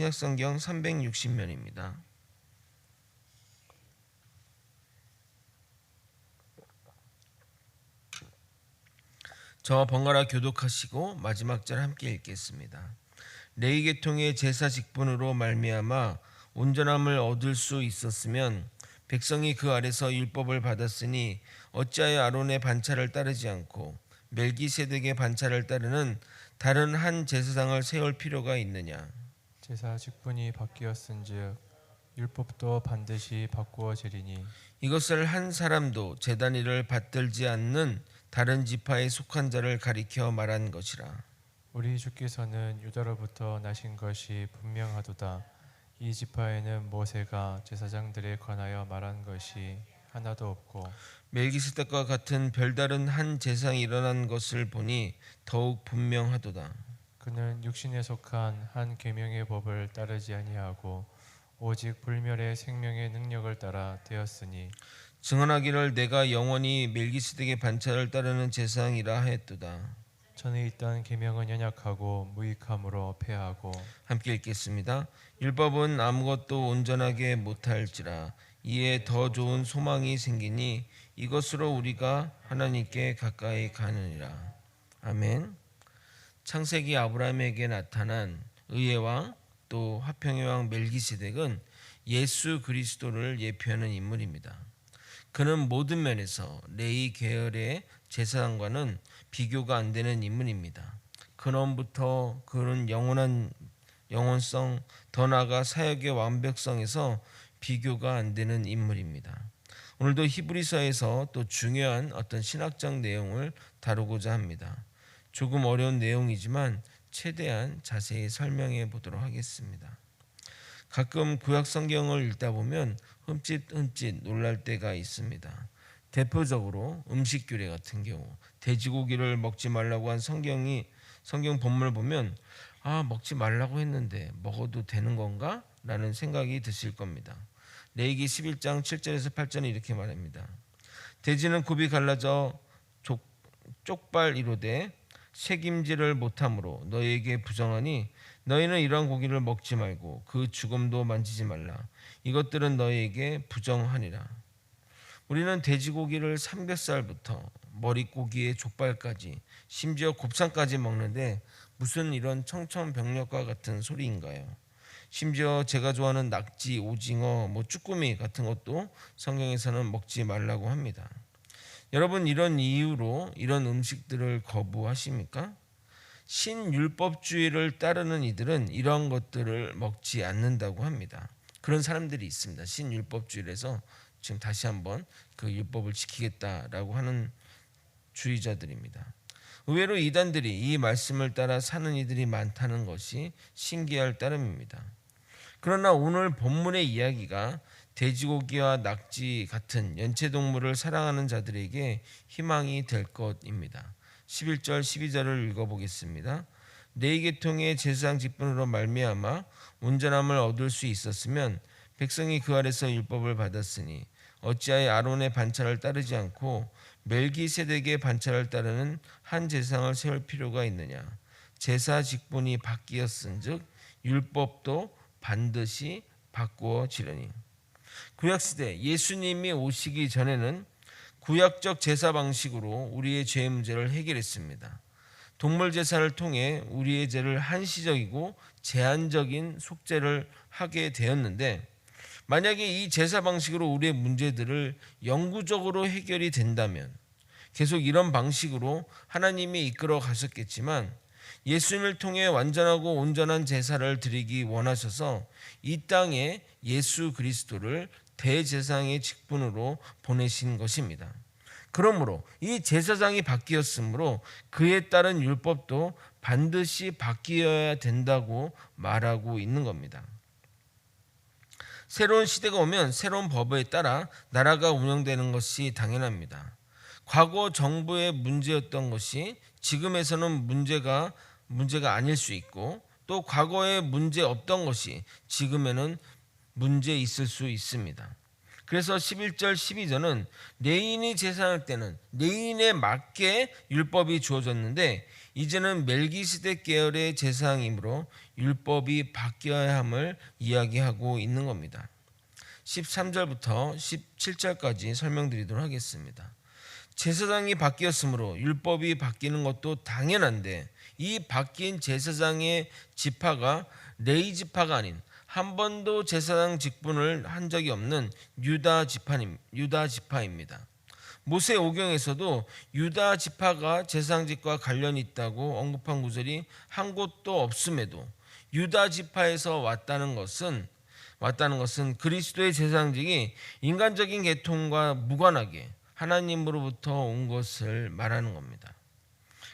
신약성경 360면입니다. 저와 번갈아 교독하시고 마지막 절 함께 읽겠습니다. 레위 계통의 제사 직분으로 말미암아 온전함을 얻을 수 있었으면 백성이 그 아래서 율법을 받았으니 어찌하여 아론의 반차를 따르지 않고 멜기세덱의 반차를 따르는 다른 한 제사장을 세울 필요가 있느냐. 제사 직분이 바뀌었은즉 율법도 반드시 바꾸어지리니 이것을 한 사람도 제단 일을 받들지 않는 다른 지파에 속한 자를 가리켜 말한 것이라. 우리 주께서는 유다로부터 나신 것이 분명하도다. 이 지파에는 모세가 제사장들에 관하여 말한 것이 하나도 없고 멜기세덱과 같은 별다른 한 제사장이 일어난 것을 보니 더욱 분명하도다. 그는 육신에 속한 한 계명의 법을 따르지 아니하고 오직 불멸의 생명의 능력을 따라 되었으니 증언하기를 내가 영원히 멜기세덱의 반차를 따르는 제사장이라 하였도다. 전에 있던 계명은 연약하고 무익함으로 패하고. 함께 읽겠습니다. 율법은 아무것도 온전하게 못할지라 이에 더 좋은 소망이 생기니 이것으로 우리가 하나님께 가까이 가느니라. 아멘. 창세기 아브라함에게 나타난 의의 왕 또 화평의 왕 멜기세덱은 예수 그리스도를 예표하는 인물입니다. 그는 모든 면에서 레위 계열의 제사장과는 비교가 안 되는 인물입니다. 근원부터 그는 영원성, 더 나아가 사역의 완벽성에서 비교가 안 되는 인물입니다. 오늘도 히브리서에서 또 중요한 어떤 신학적 내용을 다루고자 합니다. 조금 어려운 내용이지만 최대한 자세히 설명해 보도록 하겠습니다. 가끔 구약 성경을 읽다 보면 흠칫흠칫 놀랄 때가 있습니다. 대표적으로 음식 규례 같은 경우 돼지고기를 먹지 말라고 한 성경 본문을 보면 먹지 말라고 했는데 먹어도 되는 건가? 라는 생각이 드실 겁니다. 레위기 11장 7절에서 8절은 이렇게 말합니다. 돼지는 굽이 갈라져 쪽발 이루되 책임지를 못함으로 너희에게 부정하니 너희는 이러한 고기를 먹지 말고 그 죽음도 만지지 말라. 이것들은 너희에게 부정하니라. 우리는 돼지고기를 삼겹살부터 머릿고기의 족발까지 심지어 곱창까지 먹는데 무슨 이런 청천벽력과 같은 소리인가요? 심지어 제가 좋아하는 낙지, 오징어, 쭈꾸미 같은 것도 성경에서는 먹지 말라고 합니다. 여러분, 이런 이유로 이런 음식들을 거부하십니까? 신율법주의를 따르는 이들은 이런 것들을 먹지 않는다고 합니다. 그런 사람들이 있습니다. 신율법주의에서 지금 다시 한번 그 율법을 지키겠다라고 하는 주의자들입니다. 의외로 이단들이 이 말씀을 따라 사는 이들이 많다는 것이 신기할 따름입니다. 그러나 오늘 본문의 이야기가 돼지고기와 낙지 같은 연체동물을 사랑하는 자들에게 희망이 될 것입니다. 11절 12절을 읽어보겠습니다. 레위 계통의 제사장 직분으로 말미암아 온전함을 얻을 수 있었으면 백성이 그 아래서 율법을 받았으니 어찌하여 아론의 반차를 따르지 않고 멜기세덱의 반차를 따르는 한 제사장을 세울 필요가 있느냐. 제사 직분이 바뀌었은즉 율법도 반드시 바꾸어지려니. 구약시대 예수님이 오시기 전에는 구약적 제사 방식으로 우리의 죄 문제를 해결했습니다. 동물 제사를 통해 우리의 죄를 한시적이고 제한적인 속죄를 하게 되었는데, 만약에 이 제사 방식으로 우리의 문제들을 영구적으로 해결이 된다면 계속 이런 방식으로 하나님이 이끌어 가셨겠지만, 예수님을 통해 완전하고 온전한 제사를 드리기 원하셔서 이 땅에 예수 그리스도를 대제사장의 직분으로 보내신 것입니다. 그러므로 이 제사장이 바뀌었으므로 그에 따른 율법도 반드시 바뀌어야 된다고 말하고 있는 겁니다. 새로운 시대가 오면 새로운 법에 따라 나라가 운영되는 것이 당연합니다. 과거 정부의 문제였던 것이 지금에서는 문제가 아닐 수 있고, 또 과거에 문제 없던 것이 지금에는 문제 있을 수 있습니다. 그래서 11절 12절은 레인이 제사할 때는 레인에 맞게 율법이 주어졌는데, 이제는 멜기세덱 계열의 제사장이므로 율법이 바뀌어야 함을 이야기하고 있는 겁니다. 13절부터 17절까지 설명드리도록 하겠습니다. 제사장이 바뀌었으므로 율법이 바뀌는 것도 당연한데 이 바뀐 제사장의 지파가 레위 지파가 아닌 한 번도 제사장 직분을 한 적이 없는 유다 지파입니다. 모세 오경에서도 유다 지파가 제사장직과 관련이 있다고 언급한 구절이 한 곳도 없음에도 유다 지파에서 왔다는 것은 그리스도의 제사장직이 인간적인 계통과 무관하게 하나님으로부터 온 것을 말하는 겁니다.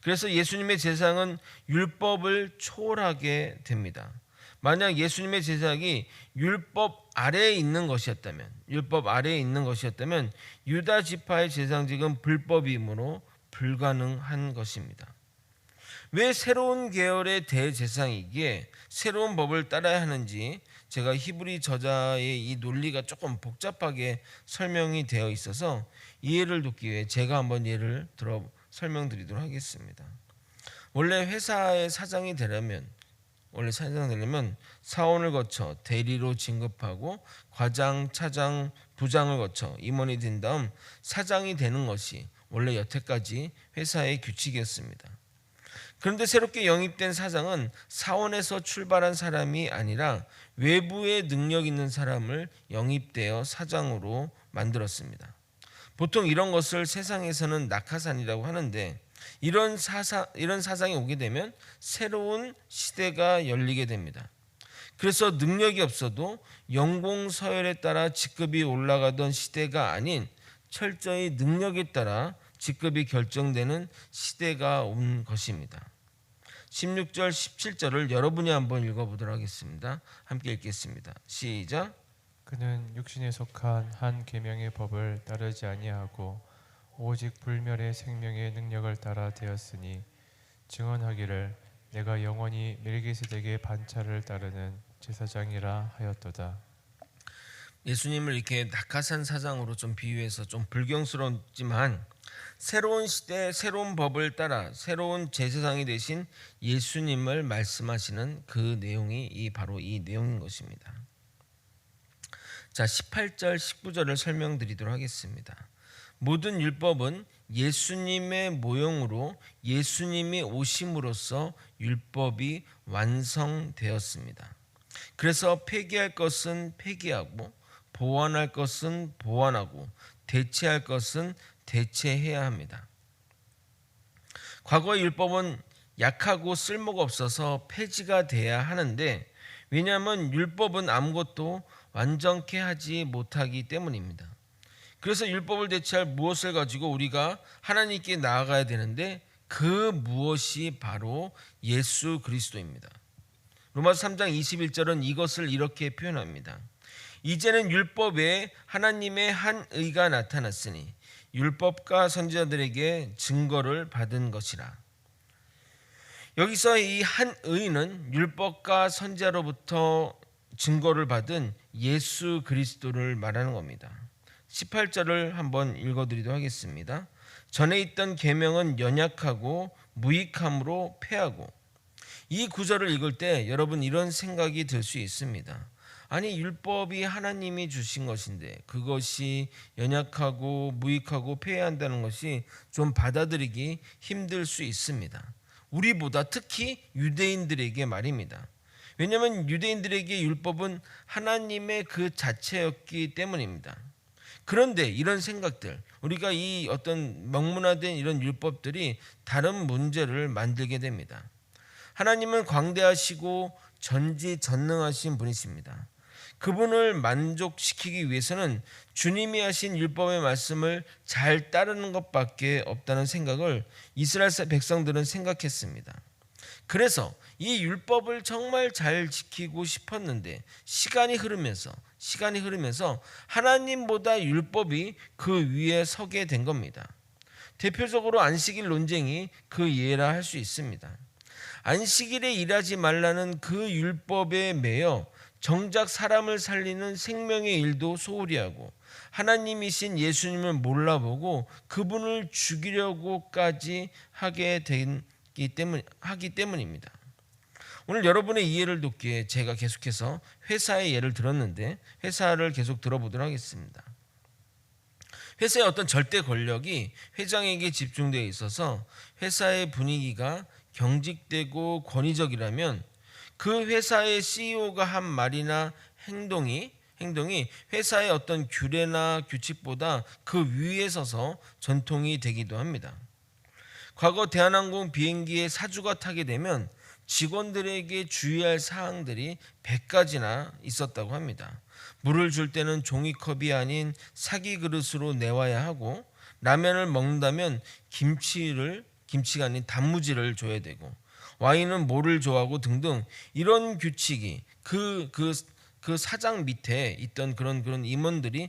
그래서 예수님의 제사장은 율법을 초월하게 됩니다. 만약 예수님의 제사장이 율법 아래에 있는 것이었다면 유다 지파의 제사장직은 불법이므로 불가능한 것입니다. 왜 새로운 계열의 대제사장이기에 새로운 법을 따라야 하는지 제가 히브리 저자의 이 논리가 조금 복잡하게 설명이 되어 있어서 이해를 돕기 위해 제가 한번 예를 들어 설명드리도록 하겠습니다. 원래 회사의 사장이 되려면 사원을 거쳐 대리로 진급하고 과장, 차장, 부장을 거쳐 임원이 된 다음 사장이 되는 것이 원래 여태까지 회사의 규칙이었습니다. 그런데 새롭게 영입된 사장은 사원에서 출발한 사람이 아니라 외부의 능력 있는 사람을 영입되어 사장으로 만들었습니다. 보통 이런 것을 세상에서는 낙하산이라고 하는데 이런 사상이 오게 되면 새로운 시대가 열리게 됩니다. 그래서 능력이 없어도 연공 서열에 따라 직급이 올라가던 시대가 아닌 철저히 능력에 따라 직급이 결정되는 시대가 온 것입니다. 16절 17절을 여러분이 한번 읽어보도록 하겠습니다. 함께 읽겠습니다. 시작. 그는 육신에 속한 한 계명의 법을 따르지 아니하고 오직 불멸의 생명의 능력을 따라 되었으니 증언하기를 내가 영원히 멜기세덱의 반차를 따르는 제사장이라 하였도다. 예수님을 이렇게 낙하산 사장으로 좀 비유해서 좀 불경스럽지만 새로운 시대 새로운 법을 따라 새로운 제사장이 되신 예수님을 말씀하시는 그 내용이 바로 이 내용인 것입니다. 자, 18절 19절을 설명드리도록 하겠습니다. 모든 율법은 예수님의 모형으로 예수님이 오심으로써 율법이 완성되었습니다. 그래서 폐기할 것은 폐기하고 보완할 것은 보완하고 대체할 것은 대체해야 합니다. 과거의 율법은 약하고 쓸모가 없어서 폐지가 돼야 하는데 왜냐하면 율법은 아무것도 완전케 하지 못하기 때문입니다. 그래서 율법을 대체할 무엇을 가지고 우리가 하나님께 나아가야 되는데 그 무엇이 바로 예수 그리스도입니다. 로마서 3장 21절은 이것을 이렇게 표현합니다. 이제는 율법에 하나님의 한 의가 나타났으니 율법과 선지자들에게 증거를 받은 것이라. 여기서 이 한 의는 율법과 선지자로부터 증거를 받은 예수 그리스도를 말하는 겁니다. 18절을 한번 읽어드리도록 하겠습니다. 전에 있던 계명은 연약하고 무익함으로 패하고. 이 구절을 읽을 때 여러분 이런 생각이 들 수 있습니다. 아니 율법이 하나님이 주신 것인데 그것이 연약하고 무익하고 폐해야 한다는 것이 좀 받아들이기 힘들 수 있습니다. 우리보다 특히 유대인들에게 말입니다. 왜냐하면 유대인들에게 율법은 하나님의 그 자체였기 때문입니다. 그런데 이런 생각들, 우리가 이 어떤 명문화된 이런 율법들이 다른 문제를 만들게 됩니다. 하나님은 광대하시고 전지전능하신 분이십니다. 그분을 만족시키기 위해서는 주님이 하신 율법의 말씀을 잘 따르는 것밖에 없다는 생각을 이스라엘 백성들은 생각했습니다. 그래서 이 율법을 정말 잘 지키고 싶었는데 시간이 흐르면서 하나님보다 율법이 그 위에 서게 된 겁니다. 대표적으로 안식일 논쟁이 그 예라 할 수 있습니다. 안식일에 일하지 말라는 그 율법에 매여 정작 사람을 살리는 생명의 일도 소홀히 하고 하나님이신 예수님을 몰라보고 그분을 죽이려고까지 하게 된 하기 때문입니다. 오늘 여러분의 이해를 돕기에 제가 계속해서 회사의 예를 들었는데 회사를 계속 들어보도록 하겠습니다. 회사의 어떤 절대 권력이 회장에게 집중되어 있어서 회사의 분위기가 경직되고 권위적이라면 그 회사의 CEO가 한 말이나 행동이 회사의 어떤 규례나 규칙보다 그 위에 서서 전통이 되기도 합니다. 과거 대한항공 비행기에 사주가 타게 되면 직원들에게 주의할 사항들이 100가지나 있었다고 합니다. 물을 줄 때는 종이컵이 아닌 사기 그릇으로 내와야 하고, 라면을 먹는다면 김치가 아닌 단무지를 줘야 되고, 와인은 뭐를 좋아하고 등등 이런 규칙이 그 사장 밑에 있던 그런 임원들이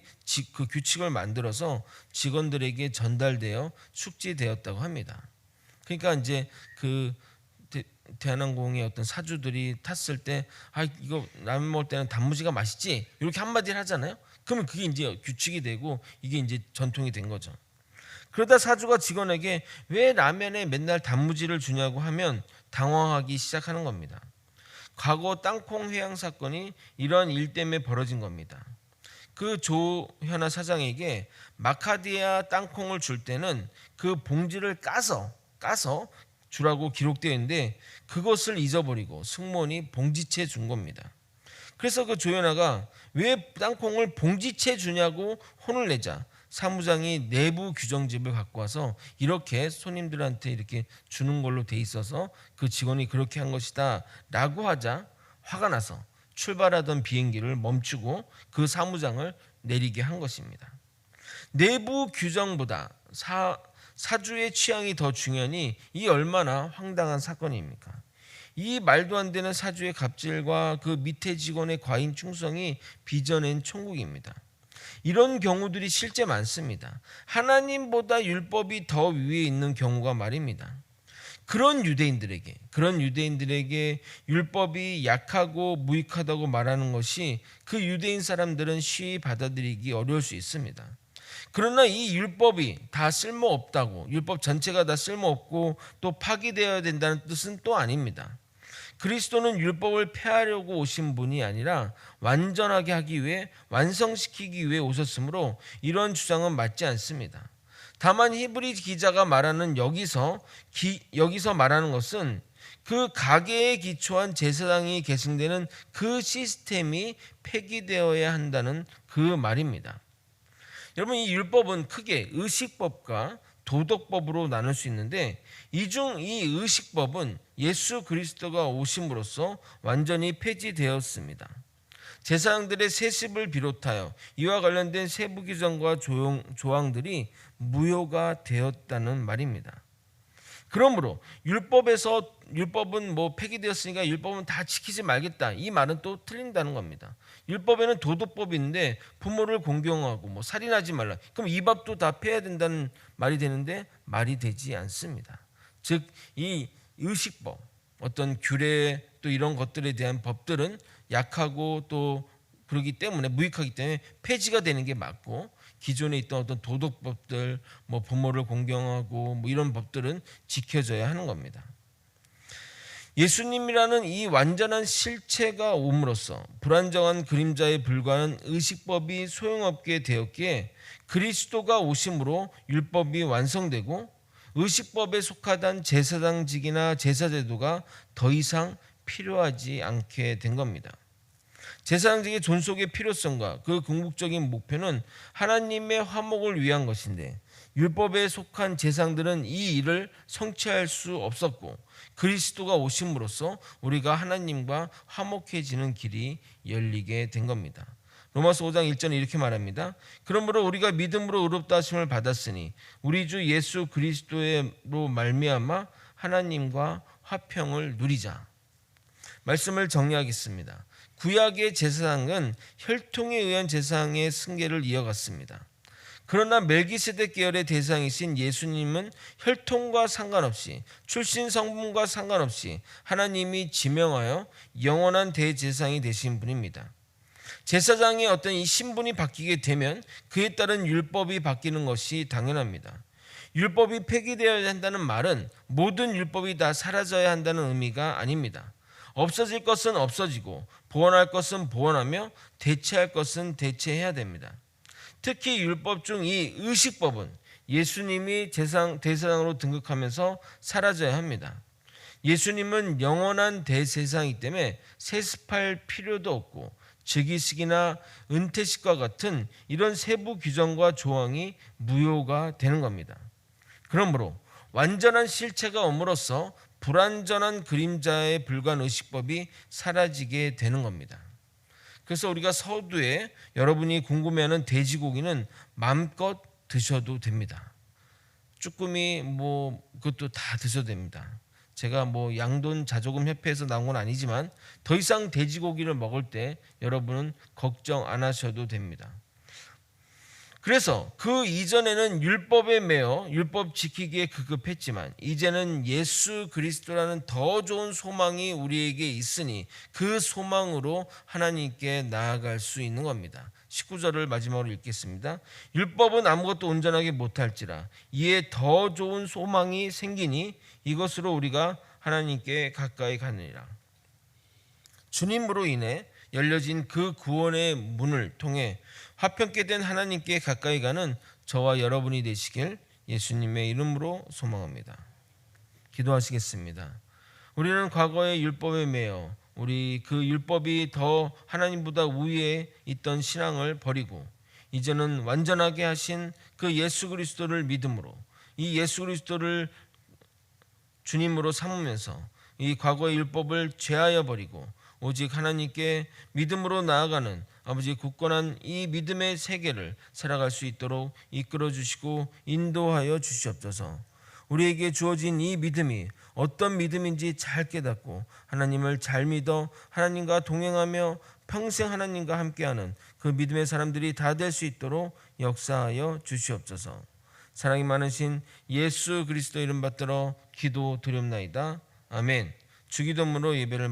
그 규칙을 만들어서 직원들에게 전달되어 숙지되었다고 합니다. 그러니까 이제 그 대한항공의 어떤 사주들이 탔을 때 이거 라면 먹을 때는 단무지가 맛있지 이렇게 한마디를 하잖아요. 그러면 그게 이제 규칙이 되고 이게 이제 전통이 된 거죠. 그러다 사주가 직원에게 왜 라면에 맨날 단무지를 주냐고 하면 당황하기 시작하는 겁니다. 과거 땅콩 회항 사건이 이런 일 때문에 벌어진 겁니다. 그 조현아 사장에게 마카디아 땅콩을 줄 때는 그 봉지를 까서 주라고 기록되어 있는데 그것을 잊어버리고 승무원이 봉지채 준 겁니다. 그래서 그 조현아가 왜 땅콩을 봉지채 주냐고 혼을 내자 사무장이 내부 규정집을 갖고 와서 이렇게 손님들한테 이렇게 주는 걸로 돼 있어서 그 직원이 그렇게 한 것이다 라고 하자 화가 나서 출발하던 비행기를 멈추고 그 사무장을 내리게 한 것입니다. 내부 규정보다 사주의 취향이 더 중요하니 이 얼마나 황당한 사건입니까? 이 말도 안 되는 사주의 갑질과 그 밑에 직원의 과잉 충성이 빚어낸 총국입니다. 이런 경우들이 실제 많습니다. 하나님보다 율법이 더 위에 있는 경우가 말입니다. 그런 유대인들에게 율법이 약하고 무익하다고 말하는 것이 그 유대인 사람들은 쉬이 받아들이기 어려울 수 있습니다. 그러나 이 율법이 다 쓸모없다고, 율법 전체가 다 쓸모없고 또 파기되어야 된다는 뜻은 또 아닙니다. 그리스도는 율법을 폐하려고 오신 분이 아니라 완전하게 하기 위해, 완성시키기 위해 오셨으므로 이런 주장은 맞지 않습니다. 다만 히브리 기자가 말하는 여기서 말하는 것은 그 가계에 기초한 제사장이 계승되는 그 시스템이 폐기되어야 한다는 그 말입니다. 여러분, 이 율법은 크게 의식법과 도덕법으로 나눌 수 있는데 이 의식법은 예수 그리스도가 오심으로써 완전히 폐지되었습니다. 제사장들의 세습을 비롯하여 이와 관련된 세부 규정과 조항들이 무효가 되었다는 말입니다. 그러므로 율법은 폐기되었으니까 율법은 다 지키지 말겠다, 이 말은 또 틀린다는 겁니다. 율법에는 도덕법이 있는데 부모를 공경하고 살인하지 말라, 그럼 이 법도 다 폐해야 된다는 말이 되는데 말이 되지 않습니다. 즉 이 의식법, 어떤 규례 또 이런 것들에 대한 법들은 약하고 또 그렇기 때문에 무익하기 때문에 폐지가 되는 게 맞고, 기존에 있던 어떤 도덕법들, 부모를 공경하고 이런 법들은 지켜져야 하는 겁니다. 예수님이라는 이 완전한 실체가 옴으로써 불안정한 그림자에 불과한 의식법이 소용없게 되었기에 그리스도가 오심으로 율법이 완성되고 의식법에 속하던 제사장직이나 제사제도가 더 이상 필요하지 않게 된 겁니다. 제사장직의 존속의 필요성과 그 궁극적인 목표는 하나님의 화목을 위한 것인데 율법에 속한 제사장들은 이 일을 성취할 수 없었고 그리스도가 오심으로써 우리가 하나님과 화목해지는 길이 열리게 된 겁니다. 로마서 5장 1절에 이렇게 말합니다. 그러므로 우리가 믿음으로 의롭다 하심을 받았으니 우리 주 예수 그리스도로 말미암아 하나님과 화평을 누리자. 말씀을 정리하겠습니다. 구약의 제사장은 혈통에 의한 제사장의 승계를 이어갔습니다. 그러나 멜기세덱 계열의 대상이신 예수님은 혈통과 상관없이, 출신 성분과 상관없이 하나님이 지명하여 영원한 대제사장이 되신 분입니다. 제사장의 어떤 이 신분이 바뀌게 되면 그에 따른 율법이 바뀌는 것이 당연합니다. 율법이 폐기되어야 한다는 말은 모든 율법이 다 사라져야 한다는 의미가 아닙니다. 없어질 것은 없어지고 보완할 것은 보완하며 대체할 것은 대체해야 됩니다. 특히 율법 중 이 의식법은 예수님이 대제사장으로 등극하면서 사라져야 합니다. 예수님은 영원한 대제사장이기 때문에 세습할 필요도 없고 즉위식이나 은퇴식과 같은 이런 세부 규정과 조항이 무효가 되는 겁니다. 그러므로 완전한 실체가 옴으로써 불완전한 그림자에 불과한 의식법이 사라지게 되는 겁니다. 그래서 우리가 서두에 여러분이 궁금해하는 돼지고기는 마음껏 드셔도 됩니다. 쭈꾸미 그것도 다 드셔도 됩니다. 제가 양돈 자조금 협회에서 나온 건 아니지만 더 이상 돼지고기를 먹을 때 여러분은 걱정 안 하셔도 됩니다. 그래서 그 이전에는 율법에 매여 율법 지키기에 급급했지만 이제는 예수 그리스도라는 더 좋은 소망이 우리에게 있으니 그 소망으로 하나님께 나아갈 수 있는 겁니다. 19절을 마지막으로 읽겠습니다. 율법은 아무것도 온전하게 못할지라 이에 더 좋은 소망이 생기니 이것으로 우리가 하나님께 가까이 가느니라. 주님으로 인해 열려진 그 구원의 문을 통해 화평케 된 하나님께 가까이 가는 저와 여러분이 되시길 예수님의 이름으로 소망합니다. 기도하시겠습니다. 우리는 과거의 율법에 매여 우리 그 율법이 더 하나님보다 우위에 있던 신앙을 버리고 이제는 완전하게 하신 그 예수 그리스도를 믿음으로 이 예수 그리스도를 주님으로 삼으면서 이 과거의 율법을 제하여 버리고 오직 하나님께 믿음으로 나아가는 아버지 굳건한 이 믿음의 세계를 살아갈 수 있도록 이끌어 주시고 인도하여 주시옵소서. 우리에게 주어진 이 믿음이 어떤 믿음인지 잘 깨닫고 하나님을 잘 믿어 하나님과 동행하며 평생 하나님과 함께하는 그 믿음의 사람들이 다 될 수 있도록 역사하여 주시옵소서. 사랑이 많으신 예수 그리스도 이름 받들어 기도 드렸나이다. 아멘. 주기도문으로 예배를